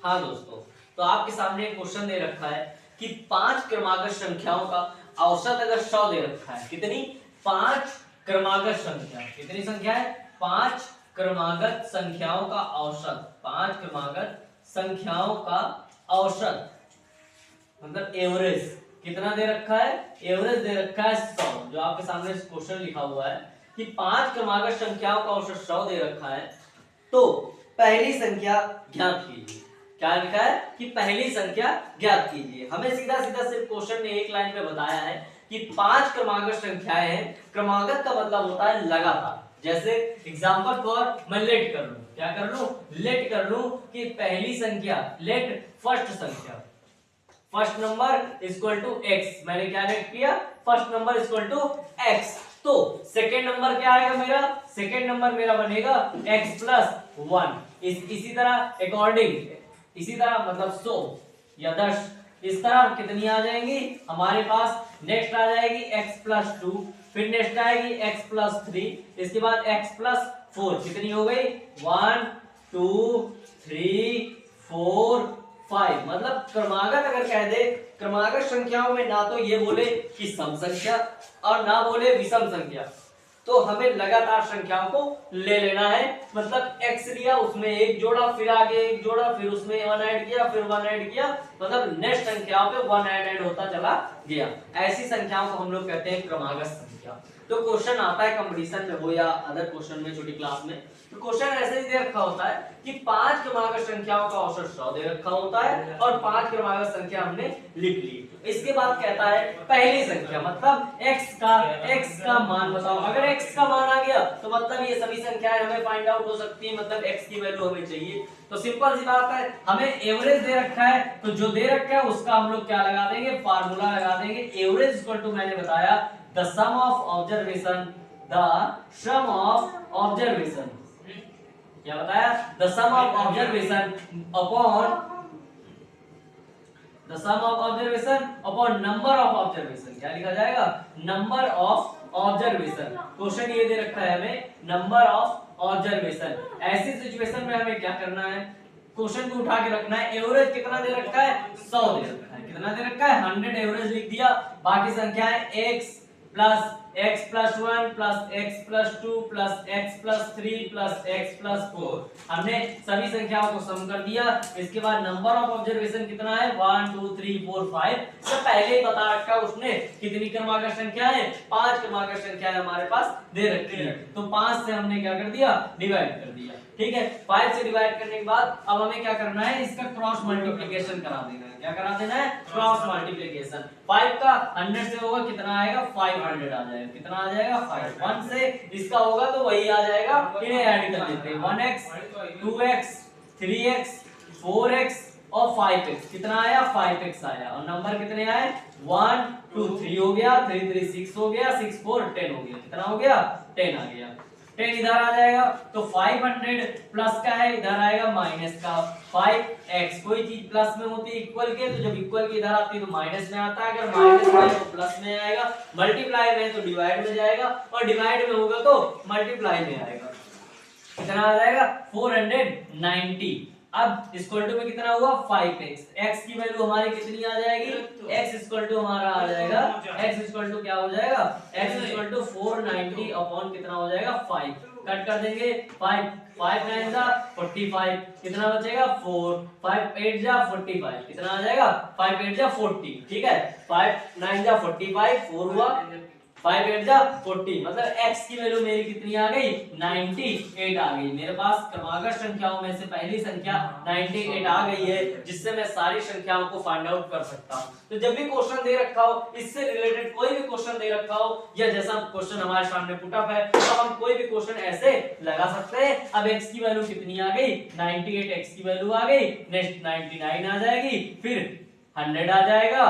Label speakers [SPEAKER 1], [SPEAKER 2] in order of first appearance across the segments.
[SPEAKER 1] हाँ दोस्तों, तो आपके सामने एक क्वेश्चन दे रखा है कि 5 क्रमागत संख्याओं का औसत अगर 100 दे रखा है, कितनी 5 क्रमागत संख्या, कितनी संख्या है 5 क्रमागत संख्याओं का औसत, 5 क्रमागत संख्याओं का औसत मतलब एवरेज कितना दे रखा है, एवरेज दे रखा है 100। जो आपके सामने क्वेश्चन लिखा हुआ है कि 5 क्रमागत संख्याओं का औसत 100 दे रखा है, तो पहली संख्या ज्ञात कीजिए। क्या लिखा है कि पहली संख्या ज्ञात कीजिए। हमें सीधा सीधा सिर्फ क्वेश्चन ने एक लाइन में बताया है कि 5 क्रमागत संख्याएं हैं। क्रमागत का मतलब होता है लगातार। जैसे एग्जांपल फॉर मैं लेट कर लूं, क्या कर लूं, लेट कर लूं कि पहली संख्या, लेट फर्स्ट संख्या, first number equal to x. मैंने क्या लेट किया, first number equal to x. तो सेकेंड नंबर क्या आएगा मेरा, सेकेंड नंबर मेरा बनेगा x प्लस 1। इसी तरह अकॉर्डिंग, इसी तरह मतलब 100 या 10, इस तरह कितनी आ जाएंगी हमारे पास। नेक्स्ट आ जाएगी x प्लस 2, फिर नेक्स्ट आएगी x प्लस 3, इसके बाद x प्लस 4। कितनी हो गई 1 2 3 4 5। मतलब क्रमागत अगर कह दे, क्रमागत संख्याओं में ना तो ये बोले कि सम संख्या और ना बोले विषम संख्या, तो हमें लगातार संख्याओं को ले लेना है। मतलब x लिया, उसमें एक जोड़ा, फिर आगे एक जोड़ा, फिर उसमें 1 ऐड किया, फिर 1 ऐड किया, मतलब नेक्स्ट संख्याओं पे 1 ऐड होता चला गया। ऐसी संख्याओं को हम लोग कहते हैं क्रमागत संख्या। तो क्वेश्चन आता है कंपटीशन में हो या अदर क्वेश्चन में छोटी क्लास में, तो क्वेश्चन ऐसे ही दे रखा होता है कि 5 क्रमागत संख्याओं का औसत 100 दे रखा होता है और 5 क्रमागत संख्या हमने लिख ली। इसके बाद कहता है पहली संख्या, मतलब x का मान बताओ। अगर x का मान आ गया तो मतलब ये सभी संख्याएं हमें फाइंड आउट हो सकती है, मतलब x की वैल्यू हमें चाहिए। तो सिंपल सी बात है, हमें एवरेज दे रखा है, तो जो दे रखा है उसका हम लोग क्या लगा देंगे, फार्मूला लगा देंगे। एवरेज इक्वल टू मैंने बताया the sum of observation, the sum of observation, क्या बताया, the sum of observation upon the sum of observation upon number of observation. क्या लिखा जाएगा, नंबर ऑफ ऑब्जर्वेशन। क्वेश्चन ये दे रखा है हमें नंबर ऑफ ऑब्जर्वेशन। ऐसी सिचुएशन में हमें क्या करना है, क्वेश्चन को उठा के रखना है। एवरेज कितना दे रखा है, 100 दे रखा है। कितना दे रखा है, 100 एवरेज लिख दिया। बाकी संख्याएं x plus x plus 1 plus x plus 2 plus x plus 3 plus x plus 4, हमने सभी संख्याओं को सम कर दिया। इसके बाद नंबर ऑफ ऑब्जर्वेशन कितना है, 1 2 3 4 5। तो पहले ही बता रखा उसने कितनी क्रमागत संख्या है, 5 क्रमागत संख्या हमारे पास दे रखी है। तो 5 से हमने क्या कर दिया, डिवाइड कर दिया। ठीक है, 5 से डिवाइड करने के बाद अब हमें क्या करना है, इसका क्रॉस मल्टीप्लिकेशन करा देना है। क्या करा देना है, क्रॉस मल्टीप्लिकेशन। 5 का 100 से होगा कितना आएगा, 500 आ जाएगा। कितना आ जाएगा, 5। 1 से इसका होगा तो वही आ जाएगा, इन्हें ऐड कर देते हैं। 1x 2x 3x 4x और 5x। कितना आया, 5x आया। और नंबर कितने आए, 1 2 3 हो गया, 3 3 6 हो गया, 6 4 10 हो गया। कितना हो गया, 10 आ गया। 10 इधर आ जाएगा तो 500 प्लस का है, इधर आएगा माइनस का 5x। कोई चीज प्लस में होती है इक्वल के, तो जब इक्वल की इधर आती है तो माइनस में आता है। अगर माइनस में है तो प्लस में आएगा, मल्टीप्लाई में है तो डिवाइड में जाएगा, और डिवाइड में होगा तो मल्टीप्लाई में आएगा। कितना आ जाएगा, 490। अब इक्वल टू में कितना हुआ, 5x। x की वैल्यू हमारी कितनी आ जाएगी, x इक्वल टू हमारा आ जाएगा, x इक्वल टू क्या हो जाएगा, x इक्वल टू 490 अपॉन कितना हो जाएगा, 5। कट कर देंगे, 5 5 9 जा 45, कितना बचेगा 4, 5 8 जा 45, कितना आ जाएगा 5 8 जा 40। ठीक है, 5 9 जा 45, 4 हुआ, 5 8 जा 40, मतलब x की वैल्यू मेरी कितनी आ गई, 98 आ गई। मेरे पास क्रमागत संख्याओं में से पहली संख्या 98 आ गई है, जिससे मैं सारी संख्याओं को फाइंड आउट कर सकता हूं। तो जब भी क्वेश्चन दे रखा हो, इससे रिलेटेड कोई भी क्वेश्चन दे रखा हो, या जैसा क्वेश्चन हमारे सामने पुट अप है, तो हम कोई भी क्वेश्चन ऐसे लगा सकते हैं। अब x की वैल्यू कितनी आ गई, 98, x की वैल्यू आ गई, नेक्स्ट 99 आ जाएगी, फिर 100 आ जाएगा,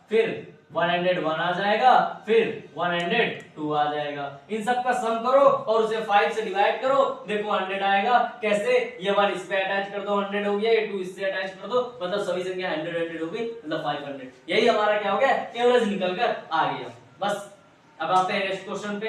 [SPEAKER 1] फिर 101 आ जाएगा, फिर 102 आ जाएगा। इन सब का सम करो और उसे 5 से डिवाइड करो, देखो 100 आएगा। कैसे, ये 1 इस पे अटैच कर दो, 100 हो गया, ये 2 इससे अटैच कर दो, मतलब सभी संख्या 100 हो गई, मतलब 500। यही हमारा क्या हो गया, एवरेज निकल कर आ गया। बस अब आते हैं नेक्स्ट क्वेश्चन पे।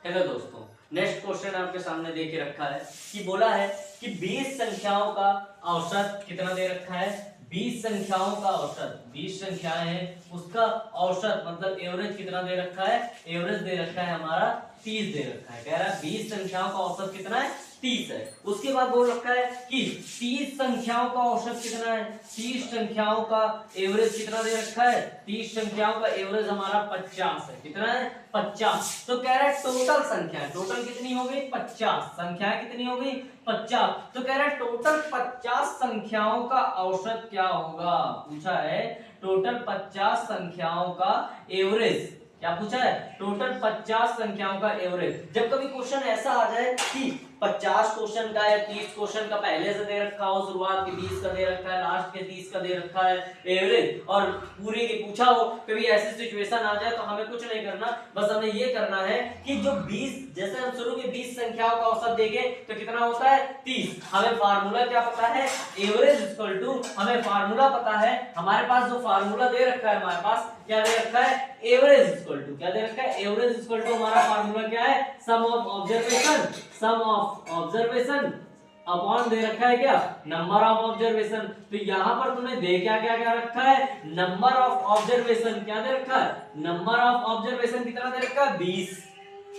[SPEAKER 1] हेलो दोस्तों, नेक्स्ट क्वेश्चन आपके सामने दे के रखा है कि बोला है कि 20 संख्याओं का औसत कितना दे रखा है, 20 संख्याओं का औसत, 20 संख्याएं हैं उसका औसत मतलब एवरेज कितना दे रखा है, एवरेज दे रखा है हमारा 30 दे रखा है। कह रहा है 20 संख्याओं का औसत कितना है, 30 है। उसके बाद बोल रखा है कि 30 संख्याओं का औसत कितना है, 30 संख्याओं का एवरेज कितना दे रखा है, 30 संख्याओं का एवरेज हमारा 50 है। कितना है, 50। तो कह रहा है टोटल संख्या, टोटल कितनी हो गई, 50 संख्याएं कितनी हो गई, 50। तो कह रहा है टोटल 50 संख्याओं का औसत क्या होगा, पूछा है टोटल 50 संख्याओं का एवरेज, क्या पूछा है, टोटल 50 संख्याओं का एवरेज। जब कभी क्वेश्चन ऐसा आ जाए कि 50 क्वेश्चन का या 30 क्वेश्चन का पहले से दे रखा हो, शुरुआत के 20 का दे रखा है, लास्ट के 30 का दे रखा है एवरेज, और पूरे की पूछा हो, कभी ऐसी सिचुएशन आ जाए तो हमें कुछ नहीं करना, बस हमें ये करना है कि जो 20, जैसे हम शुरू के 20 संख्याओं का औसत देखें तो कितना होता है, 30। हमें फार्मूला क्या पता है, एवरेज इक्वल टू, हमें फार्मूला पता है, हमारे पास जो फार्मूला दे रखा है, हमारे पास क्या दे रखा है, एवरेज इक्वल टू, क्या दे रखा है, एवरेज इक्वल टू हमारा फार्मूला क्या है, sum of observation, sum of observation upon दे रखा है क्या, नंबर ऑफ ऑब्जर्वेशन। तो यहां पर तुमने दे क्या क्या क्या रखा है, नंबर ऑफ ऑब्जर्वेशन, क्या दे रखा है, नंबर ऑफ ऑब्जर्वेशन कितना दे रखा है, 20,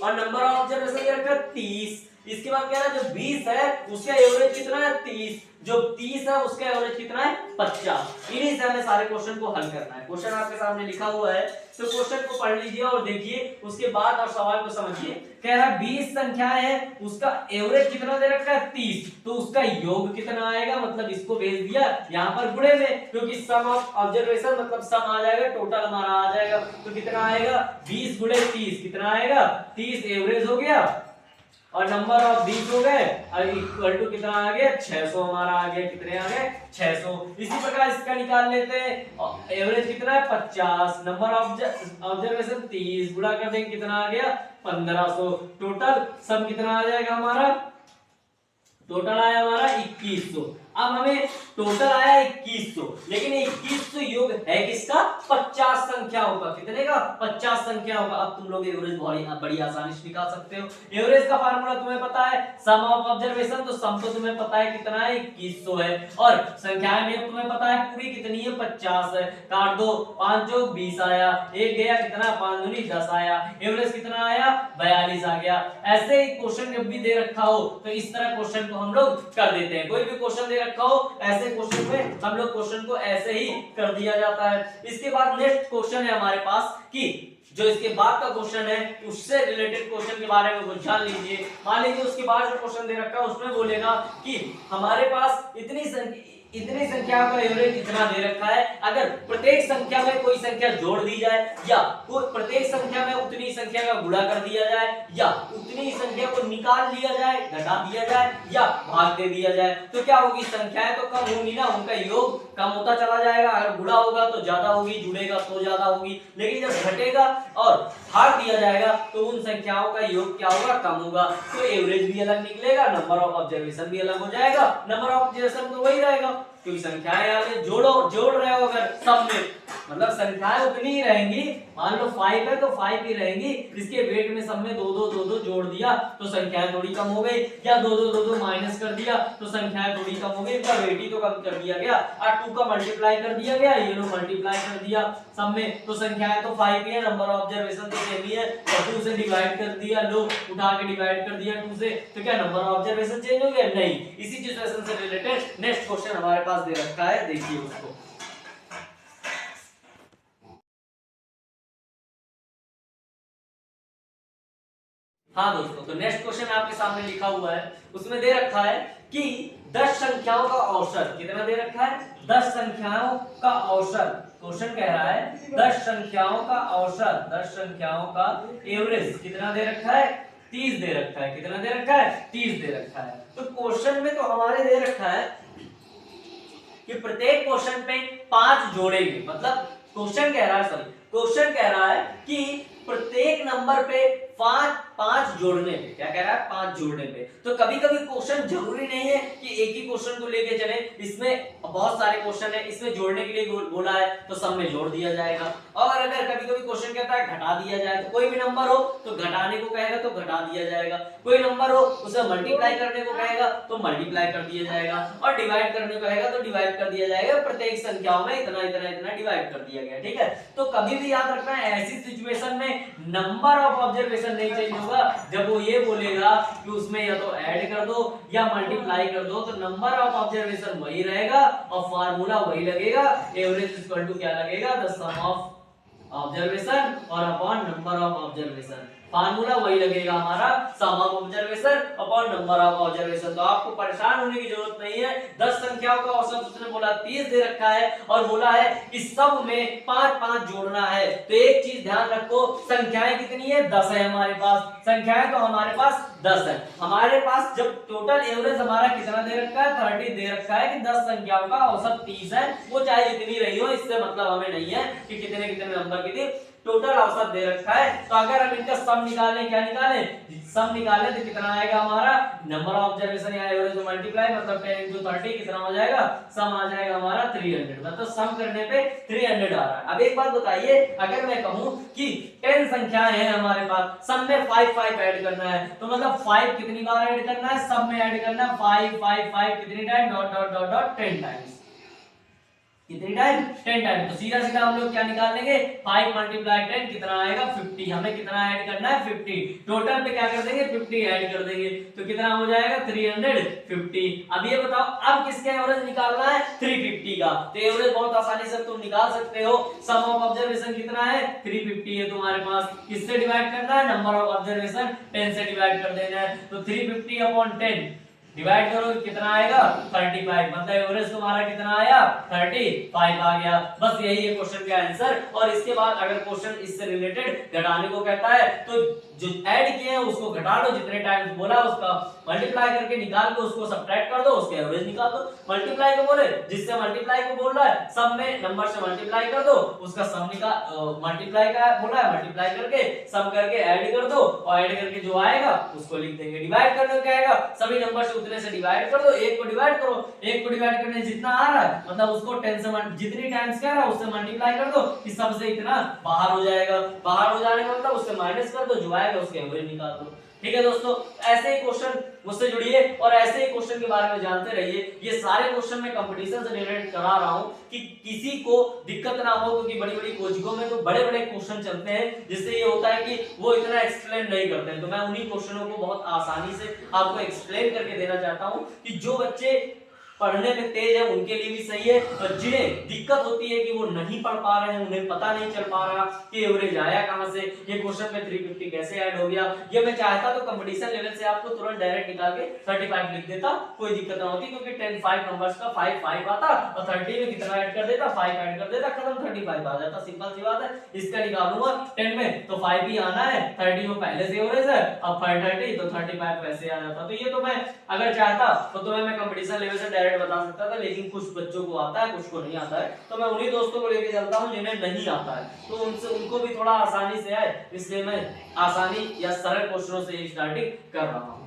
[SPEAKER 1] और नंबर ऑफ ऑब्जर्वेशन दे रखा है 30। इसके बाद क्या है, जो 20 है उसका एवरेज कितना है, 30, जो 30 है उसका एवरेज कितना है, 50। इन्हीं से हमें सारे क्वेश्चन को हल करना है। क्वेश्चन आपके सामने लिखा हुआ है, तो क्वेश्चन को पढ़ लीजिए और देखिए, उसके बाद और सवाल को समझिए। कह रहा है 20 संख्याएं है, उसका एवरेज कितना दे रखा है, 30, तो उसका योग कितना आएगा, मतलब इसको भेज दिया यहाँ पर गुणे में, क्योंकि सम ऑफ ऑब्जर्वेशन मतलब सम आ जाएगा, टोटल हमारा आ जाएगा, तो कितना आएगा, 20 गुणे 30 कितना आएगा, 30 एवरेज हो गया, और नंबर ऑफ 20 हो गए, और इक्वल टू कितना आ गया, 600 हमारा आ गया, कितने आ गए, 600। इसी प्रकार इसका निकाल लेते हैं, एवरेज कितना है, 50, नंबर ऑफ ऑब्जर्वेशन 30, गुणा कर देंगे कितना आ गया, 1500। टोटल सम कितना आ जाएगा हमारा, टोटल आया हमारा 2100। अब हमें टोटल आया 2100, लेकिन 2100 योग है किसका, 50 संख्याओं का, कितने का, 50 संख्याओं का। अब तुम लोग एवरेज बड़ी आसानी से निकाल सकते हो। एवरेज का फार्मूला तुम्हें पता है, सम ऑफ ऑब्जर्वेशन, तो सम तो तुम्हें पता है कितना है, 2100 है, और संख्याएं में तुम्हें पता है पूरी कितनी है, 50 है, काट दो, 5 जोग 20 आया, एक गया कितना, 5 दूनी 10 आया, एवरेज कितना आया, 42 आ गया। ऐसे ही क्वेश्चन जब भी दे रखा हो तो इस तरह क्वेश्चन को हम लोग कर देते हैं। कोई भी क्वेश्चन दे रखा हो, ऐसे क्वेश्चन में हम लोग क्वेश्चन को ऐसे ही कर दिया जाता है। इसके बाद नेक्स्ट क्वेश्चन है हमारे पास कि जो इसके बाद का क्वेश्चन है उससे रिलेटेड क्वेश्चन के बारे में कुछ जान लीजिए। मान लीजिए उसके बाद जो क्वेश्चन दे रखा है उसमें बोलेगा कि हमारे पास इतनी संख्या का एवरेज इतना दे रखा है, अगर प्रत्येक संख्या में कोई संख्या जोड़ दी जाए, या प्रत्येक संख्या में उतनी संख्या का गुणा कर दिया जाए, या उतनी संख्या को निकाल लिया जाए, घटा दिया जाए, या भाग दे दिया जाए, तो क्या होगी, संख्याएं तो कम होंगी ना, उनका योग कम होता चला जाएगा। अगर गुणा होगा तो ज्यादा होगी, जुड़ेगा तो ज्यादा होगी, लेकिन जब घटेगा और भाग दिया जाएगा तो उन संख्याओं का योग क्या होगा, कम होगा। तो एवरेज भी अलग निकलेगा, नंबर ऑफ ऑब्जर्वेशन भी अलग हो जाएगा। नंबर ऑफ ऑब्जर्वेशन तो वही रहेगा, क्योंकि संख्याएं आगे जोड़ रहे हो अगर सब में, मतलब संख्याएं उतनी ही रहेंगी। मान लो 5 है तो 5 ही रहेंगी, इसके वेट में सब में 2 जोड़ दिया तो संख्याएं थोड़ी कम हो गई, या 2 माइनस कर दिया तो संख्याएं थोड़ी कम हो गई, इनका वेट ही तो कम कर दिया गया, और 2 का मल्टीप्लाई कर दिया गया, ये लो मल्टीप्लाई कर दिया सब में, तो संख्याएं तो 5 ही है, नंबर ऑफ ऑब्जर्वेशन तो सेम ही है, और 2 से डिवाइड कर दिया, लो उठा के डिवाइड कर दिया 2 से, तो क्या नंबर ऑफ ऑब्जर्वेशन चेंज हो गया, नहीं। इसी सिचुएशन से रिलेटेड नेक्स्ट क्वेश्चन हमारे पास दे रखा है, देखिए उसको। हाँ दोस्तों, तो नेक्स्ट क्वेश्चन आपके सामने लिखा हुआ है, उसमें दे रखा है कि 10 संख्याओं का औसत, कितना दे रखा है, 10 संख्याओं का औसत। क्वेश्चन कह रहा है 10 संख्याओं का औसत, 10 संख्याओं का एवरेज कितना दे रखा है, 30 दे रखा है, कितना दे रखा है, 30 दे रखा है। तो क्वेश्चन में तो हमारे दे रखा है कि प्रत्येक क्वेश्चन पे 5 जोड़ेंगे, मतलब क्वेश्चन कह रहा है कि प्रत्येक नंबर पे 5 जोड़ने पे। क्या कह रहा है? 5 जोड़ने पे। तो कभी कभी क्वेश्चन जरूरी नहीं है कि एक ही क्वेश्चन को लेके चले, इसमें बहुत सारे क्वेश्चन है, इसमें जोड़ने के लिए बोला है तो सब में जोड़ दिया जाएगा। और अगर कभी कभी क्वेश्चन कहता है घटा दिया जाए, तो कोई भी नंबर हो तो घटाने को कहेगा तो घटा दिया जाएगा, कोई नंबर हो उसे मल्टीप्लाई करने को कहेगा तो मल्टीप्लाई कर दिया जाएगा, और डिवाइड करने को कहेगा तो डिवाइड कर दिया जाएगा। प्रत्येक संख्याओं में इतना इतना इतना डिवाइड कर दिया गया। ठीक है, तो कभी भी याद रखना है ऐसी सिचुएशन में नंबर ऑफ ऑब्जर्वेशन नहीं चेंज होगा। जब वो ये बोलेगा कि उसमें या तो ऐड कर दो या मल्टीप्लाई कर दो, तो नंबर ऑफ ऑब्जर्वेशन वही रहेगा और फार्मूला वही लगेगा। एवरेज इक्वल टू क्या लगेगा? द सम ऑफ ऑब्जर्वेशन और upon number of observation. Formula वही लगेगा हमारा, sum of observation upon number of observation. तो आपको परेशान होने की जरूरत नहीं है। 10 संख्याओं का औसत उसने बोला 30 दे रखा है और बोला है कि सब में 5-5 जोड़ना है। तो एक चीज ध्यान रखो, संख्याएं कितनी है? 10 है हमारे पास। संख्याएं तो हमारे पास 10 है। हमारे पास जब टोटल एवरेज हमारा कितना दे रखा है? 30 दे रखा है कि 10 संख्याओं का औसत 30 है। वो चाहे जितनी रही हो, इससे मतलब हमें नहीं है कि कितने कितने नंबर की थी, टोटल औसत दे रखा है। तो अगर हम इनका सम निकालें, क्या निकालें? सम निकालें तो कितना आएगा हमारा? नंबर ऑफ ऑब्जर्वेशन या एवरेज में मल्टीप्लाई, मतलब 10 into 30 कितना हो जाएगा? सम आ जाएगा हमारा 300। मतलब सम करने पे 300 आ रहा है। अब एक बात बताइए, अगर मैं कहूं कि 10 संख्याएं हैं हमारे पास, सम में 5 ऐड करना है, तो मतलब 5 कितनी बार ऐड करना है? सम में ऐड करना है 5 कितनी time? Dot dot dot dot 10 times. कितनी टाइम? 10 टाइम। तो सीधा सीधा हम लोग क्या निकाल लेंगे? 5 मल्टीप्लाई 10 कितना आएगा? 50। हमें कितना ऐड करना है? 50। टोटल पे क्या कर देंगे? 50 ऐड कर देंगे, तो कितना हो जाएगा? 350। अब ये बताओ, अब किसका एवरेज निकालना है? 350 का। तो एवरेज बहुत आसानी से तुम निकाल सकते हो। सम ऑफ ऑब्जर्वेशन कितना है? 350 है तुम्हारे पास। किससे डिवाइड करना है? नंबर ऑफ ऑब्जर्वेशन 10 से डिवाइड कर देना है। तो 350 अपॉन 10 डिवाइड करो, कितना आएगा? 35। मतलब एवरेज तुम्हारा कितना आया? 35 आ गया। बस यही है क्वेश्चन का आंसर। और इसके बाद अगर क्वेश्चन इससे रिलेटेड घटाने को कहता है, तो जो ऐड किए हैं उसको घटा लो, जितने टाइम्स बोला उसका मल्टीप्लाई करके निकाल के उसको सब्ट्रैक्ट कर दो, उसके एवरेज निकाल दो। मल्टीप्लाई को बोले, जिससे मल्टीप्लाई को बोल रहा है, सब में नंबर से मल्टीप्लाई कर दो, उसका सम निकाल, मल्टीप्लाई का बोला है, मल्टीप्लाई करके सम करके ऐड कर दो, और ऐड करके जो आएगा उसको लिख देंगे। डिवाइड करने को कहेगा, सभी नंबर से उतने से डिवाइड कर दो। एक को डिवाइड करो, एक को डिवाइड करने जितना आ रहा है, मतलब उसको 10 से जितनी टाइम्स कह रहा है उससे मल्टीप्लाई कर दो कि सबसे इतना बाहर हो जाएगा। बाहर हो जाने का मतलब उससे माइनस कर दो, जो आएगा उसके एवरेज निकाल दो। ठीक है दोस्तों, ऐसे ही क्वेश्चन मुझसे जुड़िए और ऐसे ही क्वेश्चन के बारे में जानते रहिए। ये सारे क्वेश्चन मैं कंपटीशन से रिलेटेड करा रहा हूं कि किसी को दिक्कत ना हो, क्योंकि बड़ी बड़ी कोचिंगों में तो बड़े बड़े क्वेश्चन चलते हैं, जिससे ये होता है कि वो इतना एक्सप्लेन नहीं करते हैं। तो मैं उन्हीं क्वेश्चनों को बहुत आसानी से आपको एक्सप्लेन करके देना चाहता हूं कि जो बच्चे पढ़ने में तेज है उनके लिए भी सही है, और जिन्हें दिक्कत होती है कि वो नहीं पढ़ पा रहे हैं, उन्हें पता नहीं चल पा रहा कि एवरेज आया कहां से, ये क्वेश्चन में 350 कैसे ऐड हो गया, ये मैं चाहता तो कंपटीशन लेवल से आपको तुरंत डायरेक्ट निकाल के 35 लिख देता, कोई दिक्कत ना होती, क्योंकि 10 5 नंबर्स का 5 आता और 30 में कितना ऐड कर देता? 5 ऐड कर देता, खत्म, 35 आ जाता। सिंपल सी बात है। इसका निकालूंगा 10 में तो 5 ही आना है, 30 में पहले से एवरेज है, अब 5 30 तो 35 वैसे आ जाता। तो ये तो मैं अगर चाहता तो तुम्हें मैं कंपटीशन लेवल से बता सकता था, लेकिन कुछ बच्चों को आता है, कुछ को नहीं आता है, तो मैं उन्हीं दोस्तों को लेके चलता हूं जिन्हें नहीं आता है, तो उनको भी थोड़ा आसानी से आए, इसलिए मैं आसानी या सरल क्वेश्चनों से स्टार्टिंग कर रहा हूं।